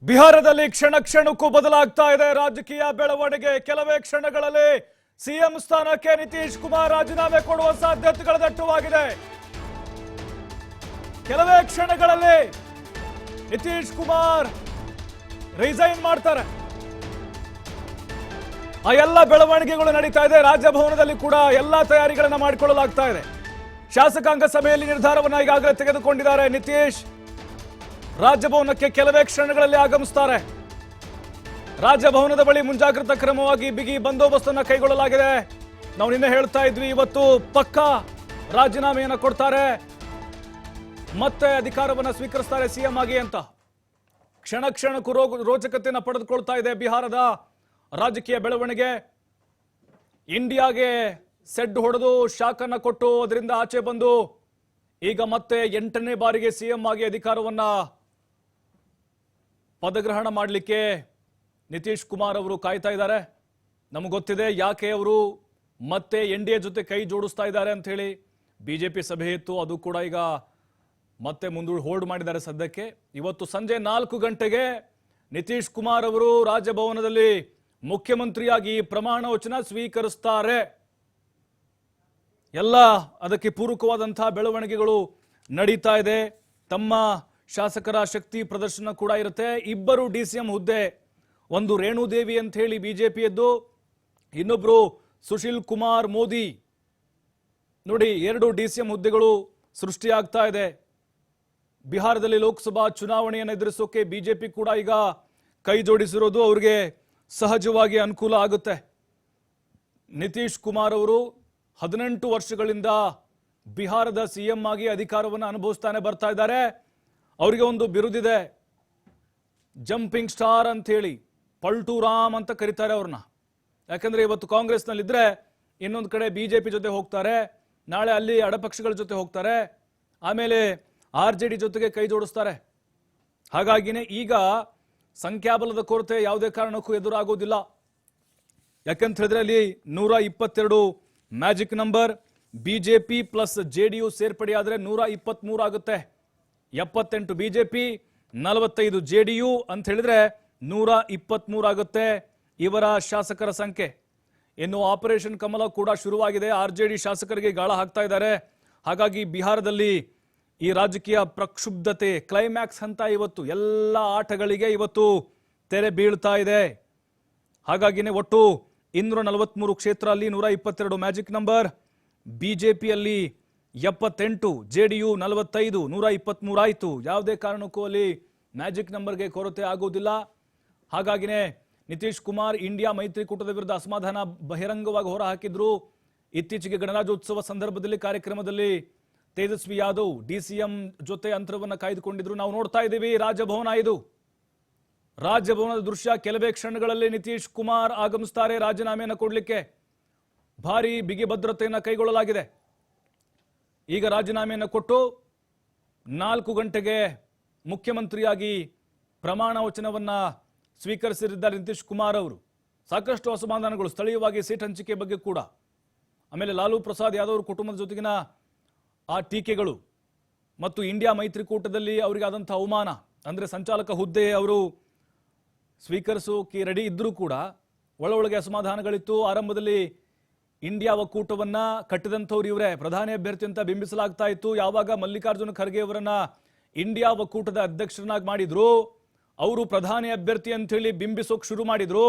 ಬಿಹಾರದಲ್ಲಿ ಕ್ಷಣ ಕ್ಷಣಕ್ಕೂ ಬದಲಾಗ್ತಾ ಇದೆ ರಾಜಕೀಯ ಬೆಳವಣಿಗೆ. ಕೆಲವೇ ಕ್ಷಣಗಳಲ್ಲಿ ಸಿಎಂ ಸ್ಥಾನಕ್ಕೆ ನಿತೀಶ್ ಕುಮಾರ್ ರಾಜೀನಾಮೆ ಕೊಡುವ ಸಾಧ್ಯತೆಗಳು ದಟ್ಟವಾಗಿದೆ. ಕೆಲವೇ ಕ್ಷಣಗಳಲ್ಲಿ ನಿತೀಶ್ ಕುಮಾರ್ ರಿಸೈನ್ ಮಾಡ್ತಾರೆ. ಆ ಎಲ್ಲ ಬೆಳವಣಿಗೆಗಳು ನಡೀತಾ ಇದೆ. ರಾಜಭವನದಲ್ಲಿ ಕೂಡ ಎಲ್ಲಾ ತಯಾರಿಗಳನ್ನ ಮಾಡಿಕೊಳ್ಳಲಾಗ್ತಾ ಇದೆ. ಶಾಸಕಾಂಗ ಸಭೆಯಲ್ಲಿ ನಿರ್ಧಾರವನ್ನ ಈಗಾಗಲೇ ತೆಗೆದುಕೊಂಡಿದ್ದಾರೆ. ನಿತೀಶ್ ರಾಜಭವನಕ್ಕೆ ಕೆಲವೇ ಕ್ಷಣಗಳಲ್ಲಿ ಆಗಮಿಸುತ್ತಾರೆ. ರಾಜಭವನದ ಬಳಿ ಮುಂಜಾಗ್ರತಾ ಕ್ರಮವಾಗಿ ಬಿಗಿ ಬಂದೋಬಸ್ತನ್ನ ಕೈಗೊಳ್ಳಲಾಗಿದೆ. ನಾವು ನಿನ್ನೆ ಹೇಳ್ತಾ ಇದ್ವಿ, ಇವತ್ತು ಪಕ್ಕಾ ರಾಜೀನಾಮೆಯನ್ನ ಕೊಡ್ತಾರೆ, ಮತ್ತೆ ಅಧಿಕಾರವನ್ನ ಸ್ವೀಕರಿಸ್ತಾರೆ ಸಿಎಂ ಆಗಿ ಅಂತ. ಕ್ಷಣ ಕ್ಷಣಕ್ಕೂ ರೋಚಕತೆಯನ್ನು ಪಡೆದುಕೊಳ್ತಾ ಇದೆ ಬಿಹಾರದ ರಾಜಕೀಯ ಬೆಳವಣಿಗೆ. ಇಂಡಿಯಾಗೆ ಸೆಡ್ ಹೊಡೆದು ಶಾಕನ್ನ ಕೊಟ್ಟು ಅದರಿಂದ ಆಚೆ ಬಂದು ಈಗ ಮತ್ತೆ 8ನೇ ಬಾರಿಗೆ ಸಿಎಂ ಆಗಿ ಅಧಿಕಾರವನ್ನ ಪದಗ್ರಹಣ ಮಾಡಲಿಕ್ಕೆ ನಿತೀಶ್ ಕುಮಾರ್ ಅವರು ಕಾಯ್ತಾ ಇದ್ದಾರೆ. ನಮಗೆ ಗೊತ್ತಿದೆ ಯಾಕೆ ಅವರು ಮತ್ತೆ ಎನ್ಡಿಎ ಜೊತೆ ಕೈ ಜೋಡಿಸ್ತಾ ಇದ್ದಾರೆ ಅಂತ ಹೇಳಿ. ಬಿಜೆಪಿ ಸಭೆ ಇತ್ತು, ಅದು ಕೂಡ ಈಗ ಮತ್ತೆ ಹೋಲ್ಡ್ ಮಾಡಿದ್ದಾರೆ ಸದ್ಯಕ್ಕೆ. ಇವತ್ತು ಸಂಜೆ 4 ಗಂಟೆಗೆ ನಿತೀಶ್ ಕುಮಾರ್ ಅವರು ರಾಜಭವನದಲ್ಲಿ ಮುಖ್ಯಮಂತ್ರಿಯಾಗಿ ಪ್ರಮಾಣ ವಚನ ಸ್ವೀಕರಿಸ್ತಾರೆ. ಎಲ್ಲ ಅದಕ್ಕೆ ಪೂರಕವಾದಂತಹ ಬೆಳವಣಿಗೆಗಳು ನಡೀತಾ ಇದೆ. ತಮ್ಮ ಶಾಸಕರ ಶಕ್ತಿ ಪ್ರದರ್ಶನ ಕೂಡ ಇರುತ್ತೆ. 2 ಡಿಸಿಎಂ ಹುದ್ದೆ, ಒಂದು ರೇಣುದೇವಿ ಅಂತ ಹೇಳಿ ಬಿಜೆಪಿಯದ್ದು, ಇನ್ನೊಬ್ರು ಸುಶೀಲ್ ಕುಮಾರ್ ಮೋದಿ. ನೋಡಿ, 2 ಡಿಸಿಎಂ ಹುದ್ದೆಗಳು ಸೃಷ್ಟಿಯಾಗ್ತಾ ಇದೆ. ಬಿಹಾರದಲ್ಲಿ ಲೋಕಸಭಾ ಚುನಾವಣೆಯನ್ನು ಎದುರಿಸೋಕೆ ಬಿಜೆಪಿ ಕೂಡ ಈಗ ಕೈ ಜೋಡಿಸಿರೋದು ಅವರಿಗೆ ಸಹಜವಾಗಿ ಅನುಕೂಲ ಆಗುತ್ತೆ. ನಿತೀಶ್ ಕುಮಾರ್ ಅವರು 18 ವರ್ಷಗಳಿಂದ ಬಿಹಾರದ ಸಿಎಂ ಆಗಿ ಅಧಿಕಾರವನ್ನು ಅನುಭವಿಸ್ತಾನೆ ಬರ್ತಾ ಇದ್ದಾರೆ. ಅವರಿಗೆ ಒಂದು ಬಿರುದಿದೆ, ಜಂಪಿಂಗ್ ಸ್ಟಾರ್ ಅಂತ ಹೇಳಿ, ಪಲ್ಟು ರಾಮ್ ಅಂತ ಕರೀತಾರೆ ಅವ್ರನ್ನ. ಯಾಕಂದ್ರೆ ಇವತ್ತು ಕಾಂಗ್ರೆಸ್ನಲ್ಲಿದ್ರೆ ಇನ್ನೊಂದು ಕಡೆ ಬಿಜೆಪಿ ಜೊತೆ ಹೋಗ್ತಾರೆ, ನಾಳೆ ಅಲ್ಲಿ ಎಡಪಕ್ಷಗಳ ಜೊತೆ ಹೋಗ್ತಾರೆ, ಆಮೇಲೆ RJD ಜೊತೆಗೆ ಕೈ ಜೋಡಿಸ್ತಾರೆ. ಹಾಗಾಗಿನೇ ಈಗ ಸಂಖ್ಯಾಬಲದ ಕೊರತೆ ಯಾವುದೇ ಕಾರಣಕ್ಕೂ ಎದುರಾಗೋದಿಲ್ಲ. ಯಾಕಂತ ಹೇಳಿದ್ರೆ ಅಲ್ಲಿ 122 magic number. BJP plus JDU ಸೇರ್ಪಡೆಯಾದ್ರೆ 123 ಆಗುತ್ತೆ. 78 ಬಿಜೆಪಿ, 45 JDU ಅಂತ ಹೇಳಿದ್ರೆ 123 ಆಗುತ್ತೆ ಇವರ ಶಾಸಕರ ಸಂಖ್ಯೆ. ಇನ್ನು ಆಪರೇಷನ್ ಕಮಲ ಕೂಡ ಶುರುವಾಗಿದೆ. RJD ಶಾಸಕರಿಗೆ ಗಾಳ ಹಾಕ್ತಾ ಇದ್ದಾರೆ. ಹಾಗಾಗಿ ಬಿಹಾರದಲ್ಲಿ ಈ ರಾಜಕೀಯ ಪ್ರಕ್ಷುಬ್ಧತೆ ಕ್ಲೈಮ್ಯಾಕ್ಸ್ ಹಂತ ಇವತ್ತು ಎಲ್ಲ ಆಟಗಳಿಗೆ ಇವತ್ತು ತೆರೆ ಬೀಳ್ತಾ ಇದೆ. ಹಾಗಾಗಿನೇ ಒಟ್ಟು 243 ಕ್ಷೇತ್ರ ಅಲ್ಲಿ 122 ಮ್ಯಾಜಿಕ್ ನಂಬರ್, ಬಿಜೆಪಿಯಲ್ಲಿ 78, JDU 45, 123 ಆಯಿತು. ಯಾವುದೇ ಕಾರಣಕ್ಕೂ ಅಲ್ಲಿ ಮ್ಯಾಜಿಕ್ ನಂಬರ್ಗೆ ಕೊರತೆ ಆಗುವುದಿಲ್ಲ. ಹಾಗಾಗಿನೇ ನಿತೀಶ್ ಕುಮಾರ್ ಇಂಡಿಯಾ ಮೈತ್ರಿಕೂಟದ ವಿರುದ್ಧ ಅಸಮಾಧಾನ ಬಹಿರಂಗವಾಗಿ ಹೊರಹಾಕಿದ್ರು. ಇತ್ತೀಚೆಗೆ ಗಣರಾಜ್ಯೋತ್ಸವ ಸಂದರ್ಭದಲ್ಲಿ ಕಾರ್ಯಕ್ರಮದಲ್ಲಿ ತೇಜಸ್ವಿ ಯಾದವ್ DCM ಜೊತೆ ಅಂತರವನ್ನು ಕಾಯ್ದುಕೊಂಡಿದ್ರು. ನಾವು ನೋಡ್ತಾ ಇದ್ದೀವಿ ರಾಜಭವನ ಇದು. ರಾಜಭವನದ ದೃಶ್ಯ. ಕೆಲವೇ ಕ್ಷಣಗಳಲ್ಲಿ ನಿತೀಶ್ ಕುಮಾರ್ ಆಗಮಿಸುತ್ತಾರೆ ರಾಜೀನಾಮೆಯನ್ನು ಕೊಡಲಿಕ್ಕೆ. ಭಾರಿ ಬಿಗಿ ಭದ್ರತೆಯನ್ನು ಕೈಗೊಳ್ಳಲಾಗಿದೆ. ಈಗ ರಾಜೀನಾಮೆಯನ್ನು ಕೊಟ್ಟು 4 ಗಂಟೆಗೆ ಮುಖ್ಯಮಂತ್ರಿಯಾಗಿ ಪ್ರಮಾಣ ವಚನವನ್ನ ಸ್ವೀಕರಿಸಿದ್ದಾರೆ ನಿತೀಶ್ ಕುಮಾರ್ ಅವರು. ಸಾಕಷ್ಟು ಅಸಮಾಧಾನಗಳು ಸ್ಥಳೀಯವಾಗಿ ಸೀಟ್ ಹಂಚಿಕೆ ಬಗ್ಗೆ ಕೂಡ, ಆಮೇಲೆ ಲಾಲೂ ಪ್ರಸಾದ್ ಯಾದವ್ ಅವರ ಕುಟುಂಬದ ಜೊತೆಗಿನ ಆ ಟೀಕೆಗಳು ಮತ್ತು ಇಂಡಿಯಾ ಮೈತ್ರಿಕೂಟದಲ್ಲಿ ಅವರಿಗೆ ಆದಂತಹ ಅವಮಾನ, ಅಂದರೆ ಸಂಚಾಲಕ ಹುದ್ದೆ ಅವರು ಸ್ವೀಕರಿಸೋಕೆ ರೆಡಿ ಇದ್ರೂ ಕೂಡ ಒಳಗೆ ಅಸಮಾಧಾನಗಳಿತ್ತು. ಆರಂಭದಲ್ಲಿ ಇಂಡಿಯಾ ಒಕ್ಕೂಟವನ್ನ ಕಟ್ಟಿದಂಥವ್ರು ಇವರೇ, ಪ್ರಧಾನಿ ಅಭ್ಯರ್ಥಿ ಅಂತ ಬಿಂಬಿಸಲಾಗ್ತಾ ಇತ್ತು. ಯಾವಾಗ ಮಲ್ಲಿಕಾರ್ಜುನ ಖರ್ಗೆ ಅವರನ್ನ ಇಂಡಿಯಾ ಒಕ್ಕೂಟದ ಅಧ್ಯಕ್ಷರನ್ನಾಗಿ ಮಾಡಿದ್ರು, ಅವರು ಪ್ರಧಾನಿ ಅಭ್ಯರ್ಥಿ ಅಂತ ಹೇಳಿ ಬಿಂಬಿಸೋಕೆ ಶುರು ಮಾಡಿದ್ರು.